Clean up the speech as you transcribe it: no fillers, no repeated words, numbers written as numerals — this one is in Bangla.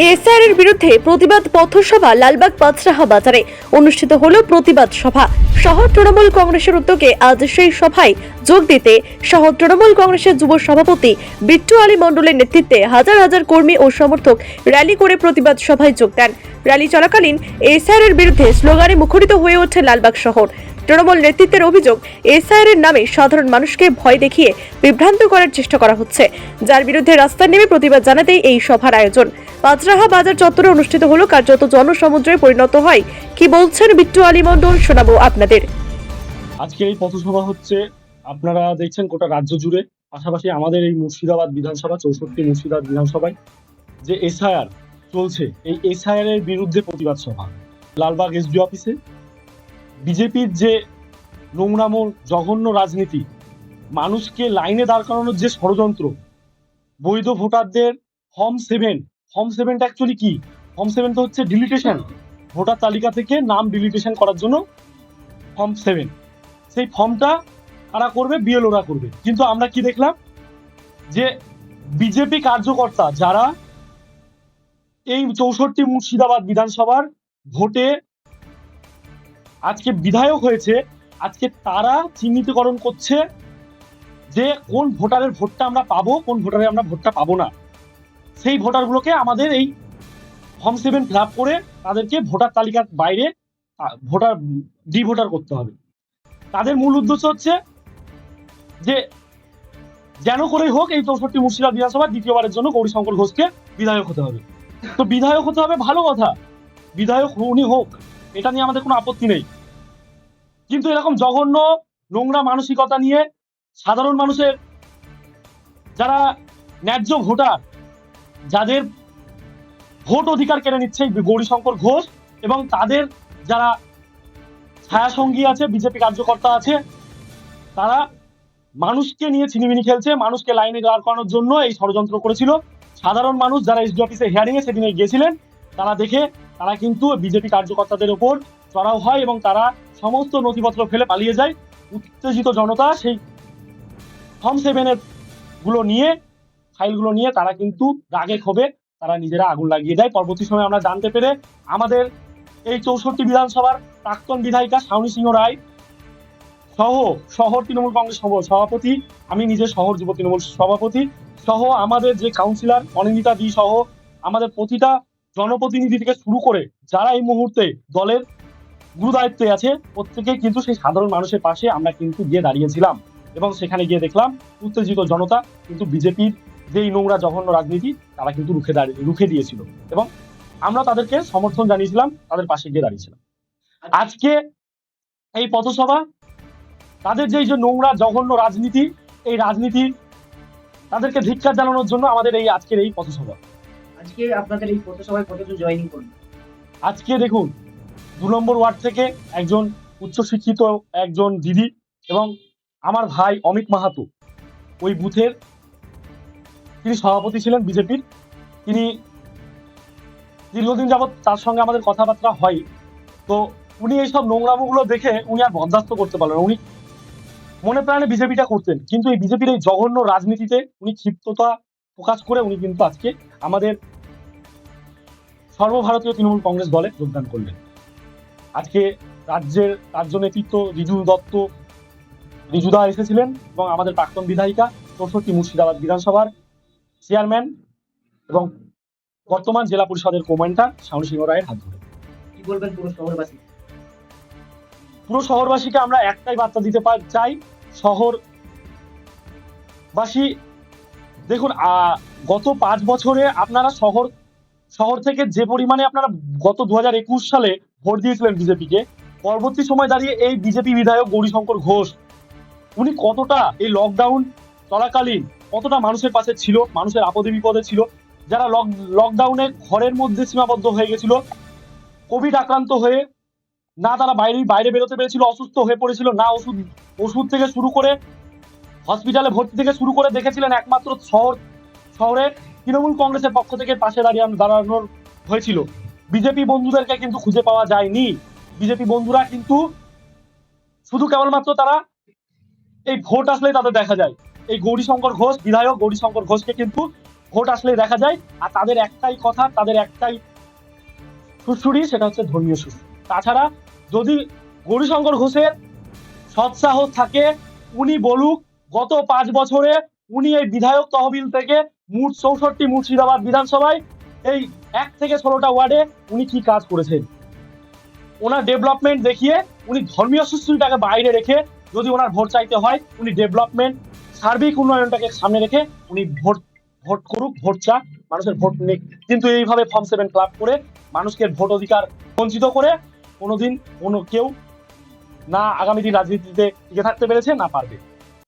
এসআর এর বিরুদ্ধে প্রতিবাদ পথসভা লালবাগ পাঁচরাহা বাজারে অনুষ্ঠিত হলো প্রতিবাদ সভা। শহর তৃণমূল কংগ্রেসের উদ্যোগে আজ সেই সভায় যোগ দিতে শহর তৃণমূল কংগ্রেসের যুব সভাপতি বিট্টু আলী মণ্ডলের নেতৃত্বে হাজার হাজার কর্মী ও সমর্থক র্যালি করে প্রতিবাদ সভায় যোগ দেন। র্যালি চলাকালীন এসআর এর বিরুদ্ধে স্লোগানে মুখরিত হয়ে ওঠে লালবাগ শহর। তৃণমূল নেতৃত্বের অভিযোগ, এসআর এর নামে সাধারণ মানুষকে ভয় দেখিয়ে বিভ্রান্ত করার চেষ্টা করা হচ্ছে, যার বিরুদ্ধে রাস্তায় নেমে প্রতিবাদ জানাতেই এই সভার আয়োজন। পাঁচরাহা বাজার চত্বরে অনুষ্ঠিত হলো কার্যত জনসমুদ্রে পরিণত হয়। কি বলছেন বিট্টু আলী মণ্ডল, শোনাবো আপনাদের। আজকের এই পথসভা হচ্ছে, আপনারা দেখছেন গোটা রাজ্য জুড়ে, পাশাপাশি আমাদের এই মুর্শিদাবাদ বিধানসভা 64 মুর্শিদাবাদ বিধানসভায় যে এসআইআর চলছে, এই এসআইআর এর বিরুদ্ধে প্রতিবাদ সভা লালবাগ এসডি অফিসে। বিজেপির যে নোংরাম জঘন্য রাজনীতি, মানুষকে লাইনে দাঁড় করানোর যে ষড়যন্ত্র, বৈধ ভোটারদের ফর্ম সেভেনটা অ্যাকচুয়ালি কি? ফর্ম সেভেন তো হচ্ছে ডিলিটেশন, ভোটার তালিকা থেকে নাম ডিলিটেশন করার জন্য ফর্ম 7। সেই ফর্মটা কারা করবে? বিএলওরা করবে। কিন্তু আমরা কি দেখলাম যে বিজেপি কার্যকর্তা যারা এই 64 মুর্শিদাবাদ বিধানসভার ভোটে আজকে বিধায়ক হয়েছে, আজকে তারা চিহ্নিতকরণ করছে যে কোন ভোটারের ভোটটা আমরা পাবো, কোন ভোটারের আমরা ভোটটা পাবো না। সেই ভোটারগুলোকে আমাদের এই ফর্ম 7 ফিল আপ করে তাদেরকে ভোটার তালিকার বাইরে ভোটার ভোটার করতে হবে। তাদের মূল উদ্দেশ্য হচ্ছে যে যেন করেই হোক এই 64 মুর্শিদাবাদ বিধানসভা দ্বিতীয়বারের জন্য গৌরীশঙ্কর ঘোষকে বিধায়ক হতে হবে। তো বিধায়ক হতে হবে, ভালো কথা, বিধায়ক উনি হোক, এটা নিয়ে আমাদের কোনো আপত্তি নেই। কিন্তু এরকম জঘন্য নোংরা মানসিকতা নিয়ে সাধারণ মানুষের যারা ন্যায্য ভোটার, যাদের ভোট অধিকার কেড়ে নিচ্ছে গৌরীশঙ্কর ঘোষ এবং তাদের যারা ছায়াসঙ্গী আছে, বিজেপি কার্যকর্তা আছে, তারা মানুষকে নিয়ে ছিনিমিনি খেলছে, মানুষকে লাইনে দাঁড় করানোর জন্য এই ষড়যন্ত্র করেছিল। সাধারণ মানুষ যারা এসডি অফিসে হিয়ারিং এ সেদিনে গিয়েছিলেন, তারা দেখে তারা কিন্তু বিজেপি কার্যকর্তাদের ওপর চড়াও হয় এবং তারা সমস্ত নথিপত্র ফেলে পালিয়ে যায়। উত্তেজিত জনতা সেই ফর্ম 7 গুলো নিয়ে, ফাইলগুলো নিয়ে তারা কিন্তু রাগে ক্ষোভে তারা নিজেরা আগুন লাগিয়ে দেয়। পরবর্তী সময় আমরা জানতে পেরে আমাদের এই 64 বিধানসভার প্রাক্তন বিধায়িকা শাওনী সিংহ রায় সহ শহর তৃণমূল কংগ্রেস সভাপতি, আমি নিজে শহর যুব তৃণমূল সভাপতি সহ আমাদের যে কাউন্সিলর অনিন্দিতা দি সহ আমাদের প্রতিটা জনপ্রতিনিধি থেকে শুরু করে যারা এই মুহূর্তে দলের গুরু দায়িত্বে আছে, প্রত্যেকে কিন্তু সেই সাধারণ মানুষের পাশে আমরা কিন্তু গিয়ে দাঁড়িয়েছিলাম এবং সেখানে গিয়ে দেখলাম উত্তেজিত জনতা কিন্তু বিজেপির যেই নোংরা জঘন্য রাজনীতি তারা কিন্তু রুখে দিয়েছিল এবং আমরা তাদেরকে সমর্থন জানিয়েছিলাম, তাদের পাশে গিয়ে দাঁড়িয়েছিলাম। আজকে এই পথসভা তাদের যে নোংরা জঘন্য রাজনীতি, এই রাজনীতি তাদেরকে ধিক্কার জানানোর জন্য আমাদের এই আজকের এই পথসভা। আজকে আপনাদের এই পথসভায় কতজন জয়েনিং করবেন? আজকে দেখুন, 2 নম্বর ওয়ার্ড থেকে একজন উচ্চশিক্ষিত একজন দিদি এবং আমার ভাই অমিত মাহাতো, ওই বুথের তিনি সভাপতি ছিলেন বিজেপির, তিনি দীর্ঘদিন যাবৎ তার সঙ্গে আমাদের কথাবার্তা হয়। তো উনি এইসব নোংরামোগুলো দেখে উনি আর বরদাস্ত করতে পারলেন না। উনি মনে প্রাণে বিজেপিটা করতেন, কিন্তু এই বিজেপির এই জঘন্য রাজনীতিতে উনি ক্ষিপ্ততা প্রকাশ করে উনি কিন্তু আজকে আমাদের সর্বভারতীয় তৃণমূল কংগ্রেস দলে যোগদান করলেন। আজকে রাজ্যের রাজ্য নেতৃত্ব রিজুদা এসেছিলেন এবং আমাদের প্রাক্তন বিধায়িকা 64 মুর্শিদাবাদ বিধানসভার চেয়ারম্যান এবং বর্তমান জেলা পরিষদের কমান্ডার শাওনী সিংহ রায়ের হাত ধরে। কি বলবেন পুরো শহরবাসীকে আমরা একটাই বার্তা দিতে চাই, শহরবাসী দেখুন, গত 5 বছরে আপনারা শহর থেকে যে পরিমাণে আপনারা গত 2021 সালে ভোট দিয়েছিলেন বিজেপিকে, পরবর্তী সময় দাঁড়িয়ে এই বিজেপি বিধায়ক গৌরীশঙ্কর ঘোষ উনি কতটা এই লকডাউন চলাকালীন কতটা মানুষের পাশে ছিল, মানুষের আপদে বিপদে ছিল, যারা লকডাউনে ঘরের মধ্যে সীমাবদ্ধ হয়ে গেছিল, কোভিড আক্রান্ত হয়ে না তারা বাইরে বেরোতে পেরেছিল, অসুস্থ হয়ে পড়েছিল, না ওষুধ থেকে শুরু করে হসপিটালে ভর্তি থেকে শুরু করে দেখেছিলেন একমাত্র শহরে তৃণমূল কংগ্রেসের পক্ষ থেকে পাশে দাঁড়ানোর হয়েছিল। বিজেপি বন্ধুদেরকে কিন্তু খুঁজে পাওয়া যায়নি। বিজেপি বন্ধুরা কিন্তু শুধু কেবলমাত্র তারা এই ভোট আসলেই তাদের দেখা যায়। এই গৌরীশঙ্কর ঘোষ বিধায়ক গৌরীশঙ্কর ঘোষকে কিন্তু ভোট আসলেই দেখা যায়। আর তাদের একটাই কথা, তাদের একটাই সুড়সুড়ি, সেটা হচ্ছে ধর্মীয় সুড়সুড়ি। তাছাড়া যদি গৌরীশঙ্কর ঘোষের সৎসাহস থাকে, উনি বলুক গত 5 বছরে উনি এই বিধায়ক তহবিল থেকে মোট 64 মুর্শিদাবাদ বিধানসভায় এই 1 থেকে 16টা ওয়ার্ডে উনি কি কাজ করেছেন। ওনার ডেভেলপমেন্ট দেখিয়ে, উনি ধর্মীয় সুস্থিরটাকে বাইরে রেখে যদি ওনার ভোট চাইতে হয়, উনি ডেভেলপমেন্ট, সার্বিক উন্নয়নটাকে সামনে রেখে উনি ভোট করুক, ভোট চাক, মানুষের ভোট নিক। কিন্তু এইভাবে ফর্ম 7 ক্লাব করে মানুষকে ভোট অধিকার বঞ্চিত করে কোনোদিন কোনো কেউ না আগামী দিন রাজনীতিতে টিকে থাকতে পেরেছে, না পারবে।